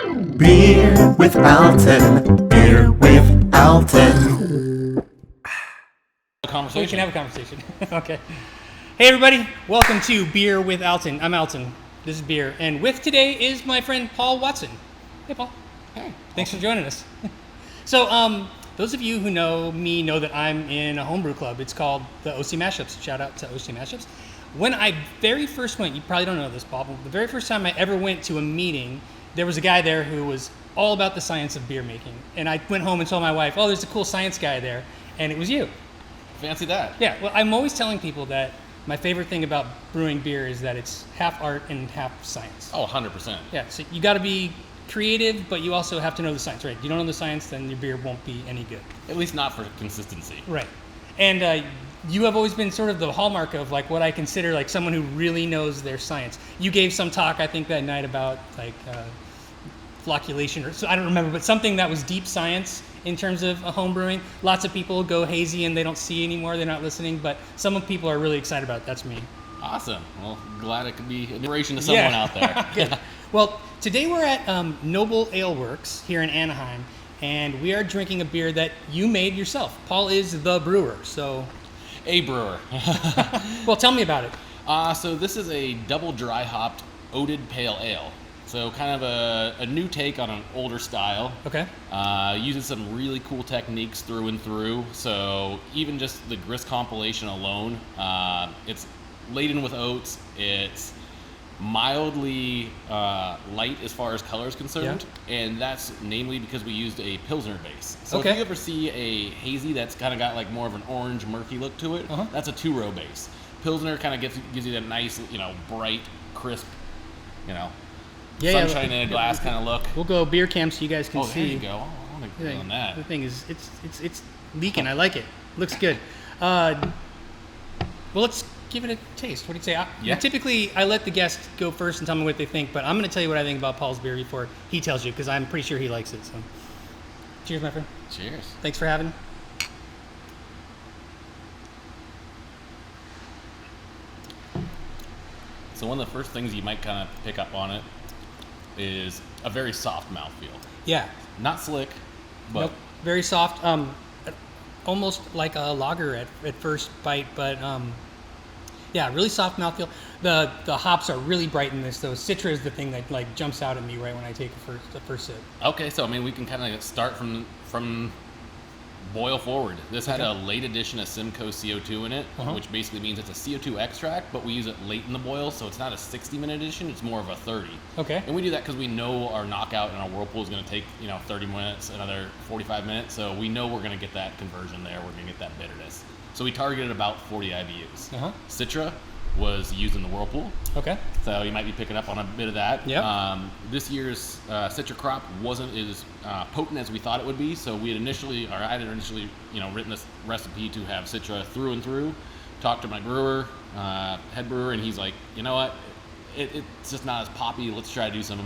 Beer with Alton. Beer with Alton. We can have a conversation. Okay. Hey everybody, welcome to Beer with Alton. I'm Alton. This is Beer, and with today is my friend Paul Watson. Hey Paul. Hey. Thanks for joining us. So, those of you who know me know that I'm in a homebrew club. It's called the Oatey Mashups. Shout out to Oatey Mashups. When I very first went, you probably don't know this, Paul, but the very first time I ever went to a meeting, there was a guy there who was all about the science of beer making. And I went home and told my wife, oh, there's a cool science guy there, and it was you. Fancy that. Yeah, well, I'm always telling people that my favorite thing about brewing beer is that it's half art and half science. Oh, 100%. Yeah, so you got to be creative, but you also have to know the science, right? You don't know the science, then your beer won't be any good. At least not for consistency. Right. And you have always been sort of the hallmark of like what I consider like someone who really knows their science. You gave some talk, I think, that night about like flocculation, or so I don't remember, but something that was deep science in terms of home brewing. Lots of people go hazy and they don't see anymore, they're not listening, but some people are really excited about it. That's me. Awesome. Well, glad it could be an inspiration to someone out there. Good. Well, today we're at Noble Ale Works here in Anaheim, and we are drinking a beer that you made yourself. Paul is the brewer, so... A brewer. Well, tell me about it. So this is a double dry hopped oated pale ale. So kind of a new take on an older style. Okay. Uses some really cool techniques through and through. So even just the grist compilation alone, it's laden with oats. It's mildly light as far as color is concerned, and that's namely because we used a Pilsner base. So if you ever see a hazy that's kind of got like more of an orange murky look to it, that's a 2-row base. Pilsner kind of gives you that nice, bright, crisp, sunshine in a glass kind of look. We'll go beer cam so you guys can see. Oh, there you go. I want to get on that. The thing is, it's leaking. I like it. Looks good. Well, let's give it a taste. What do you say? Typically, I let the guest go first and tell me what they think, but I'm going to tell you what I think about Paul's beer before he tells you, because I'm pretty sure he likes it. So, cheers, my friend. Cheers. Thanks for having me. So one of the first things you might kind of pick up on it is a very soft mouthfeel. Yeah. Not slick, but... Nope. Very soft. Almost like a lager at first bite, but... Yeah, really soft mouthfeel. The hops are really bright in this, though. Citra is the thing that like jumps out at me right when I take the first sip. Okay, so I mean we can kind of start from boil forward. This had a late addition of Simcoe CO2 in it, which basically means it's a CO2 extract, but we use it late in the boil, so it's not a 60-minute addition, it's more of a 30. Okay. And we do that because we know our knockout and our whirlpool is going to take 30 minutes, another 45 minutes, so we know we're going to get that conversion there, we're going to get that bitterness. So we targeted about 40 IBUs. Citra was used in the whirlpool. Okay. So you might be picking up on a bit of that. Yeah. This year's Citra crop wasn't as potent as we thought it would be. So I had initially, written this recipe to have Citra through and through. Talked to my brewer, head brewer, and he's like, you know what? It's just not as poppy. Let's try to do some,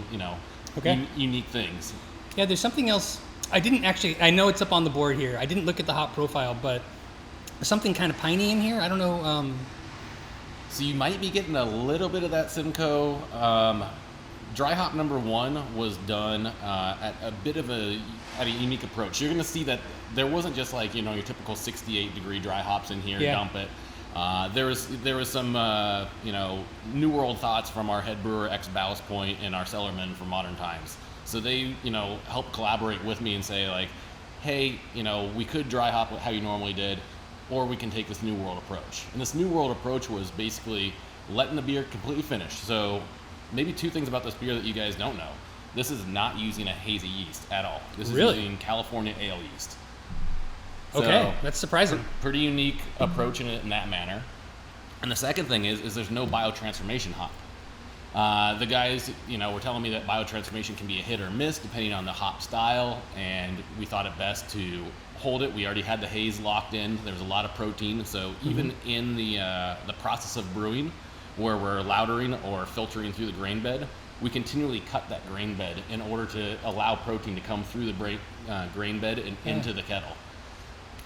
unique things. Yeah. There's something else. I know it's up on the board here. I didn't look at the hop profile, but something kind of piney in here. I don't know. So you might be getting a little bit of that Simcoe. Dry hop number 1 was done at a bit of a unique approach. You're going to see that there wasn't just like your typical 68-degree dry hops in here. Dump it. There was some New World thoughts from our head brewer ex Ballast Point and our cellarman from Modern Times. So they helped collaborate with me and say like, hey, we could dry hop how you normally did, or we can take this New World approach. And this New World approach was basically letting the beer completely finish. So maybe 2 things about this beer that you guys don't know. This is not using a hazy yeast at all. This is using California ale yeast. Okay, that's surprising. Pretty unique approach in it in that manner. And the second thing is there's no biotransformation hop. The guys, were telling me that biotransformation can be a hit or miss depending on the hop style, and we thought it best to hold it. We already had the haze locked in. There's a lot of protein, so even in the process of brewing, where we're lautering or filtering through the grain bed, we continually cut that grain bed in order to allow protein to come through the grain bed and into the kettle.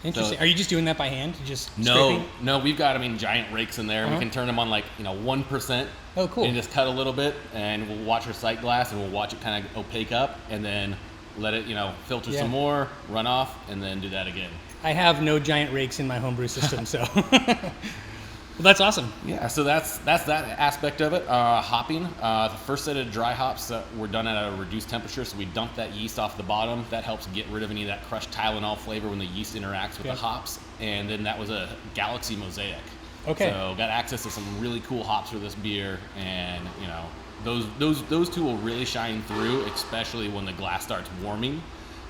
Interesting. So, Are you just doing that by hand? Just no, scraping? no, we've got, giant rakes in there. Uh-huh. We can turn them on 1%. Oh, cool. And just cut a little bit, and we'll watch our sight glass, and we'll watch it kind of opaque up, and then let it, filter some more, run off, and then do that again. I have no giant rakes in my homebrew system, so. Well, that's awesome. Yeah, so that's that aspect of it. Hopping, the first set of dry hops that were done at a reduced temperature, so we dumped that yeast off the bottom. That helps get rid of any of that crushed Tylenol flavor when the yeast interacts with the hops. And then that was a Galaxy Mosaic. Okay. So got access to some really cool hops for this beer, and those two will really shine through, especially when the glass starts warming.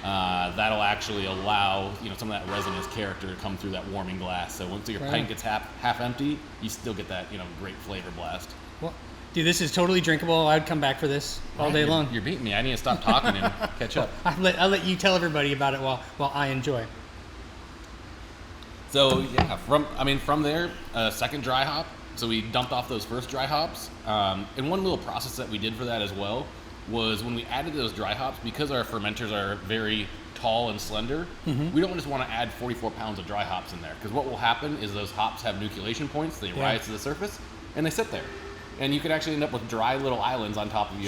That'll actually allow some of that resinous character to come through that warming glass. So once your pint gets half empty, you still get that great flavor blast. Well, dude, this is totally drinkable. I'd come back for this all day long. You're beating me. I need to stop talking and catch up. I'll let you tell everybody about it while I enjoy. So yeah, from there, second dry hop. So we dumped off those first dry hops, and one little process that we did for that as well was when we added those dry hops, because our fermenters are very tall and slender, we don't just want to add 44 pounds of dry hops in there, because what will happen is those hops have nucleation points. They rise to the surface and they sit there, and you could actually end up with dry little islands on top of the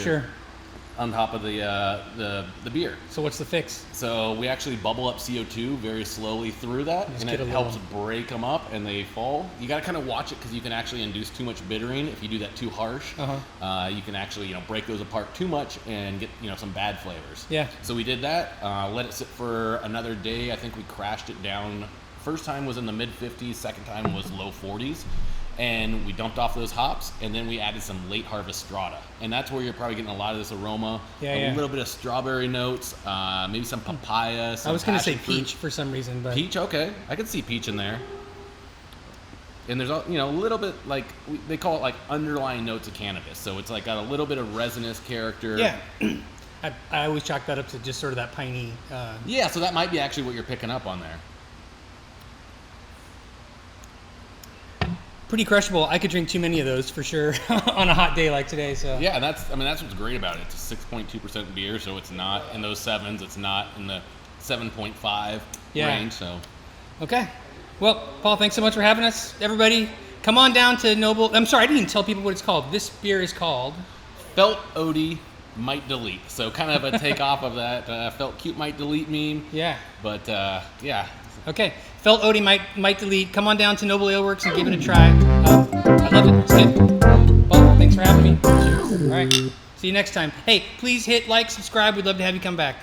beer. So what's the fix? So we actually bubble up CO2 very slowly through that, and it helps break them up, and they fall. You got to kind of watch it, because you can actually induce too much bittering if you do that too harsh. You can actually break those apart too much and get some bad flavors. Yeah. So we did that. Let it sit for another day. I think we crashed it down. First time was in the mid 50s. Second time was low 40s. And we dumped off those hops, and then we added some late harvest strata, and that's where you're probably getting a lot of this aroma, a little bit of strawberry notes, maybe some papaya. Some I was going to say passion fruit. peach for some reason, but Peach, okay, I could see peach in there. And there's a little bit they call it underlying notes of cannabis, so it's got a little bit of resinous character. Yeah. I always chalk that up to just sort of that piney. Yeah, so that might be actually what you're picking up on there. Pretty crushable. I could drink too many of those for sure on a hot day like today. So yeah, that's what's great about it. It's a 6.2% beer, so it's not in those sevens. It's not in the 7.5 range. So okay. Well, Paul, thanks so much for having us. Everybody, come on down to Noble. I'm sorry, I didn't even tell people what it's called. This beer is called Felt Oatey Might Delete. So kind of a takeoff of that Felt Cute Might Delete meme. Yeah. But yeah. Okay. Felt Oatey Might Delete. Come on down to Noble Ale Works and give it a try. I love it. It's good. Paul, thanks for having me. Cheers. All right. See you next time. Hey, please hit like, subscribe. We'd love to have you come back.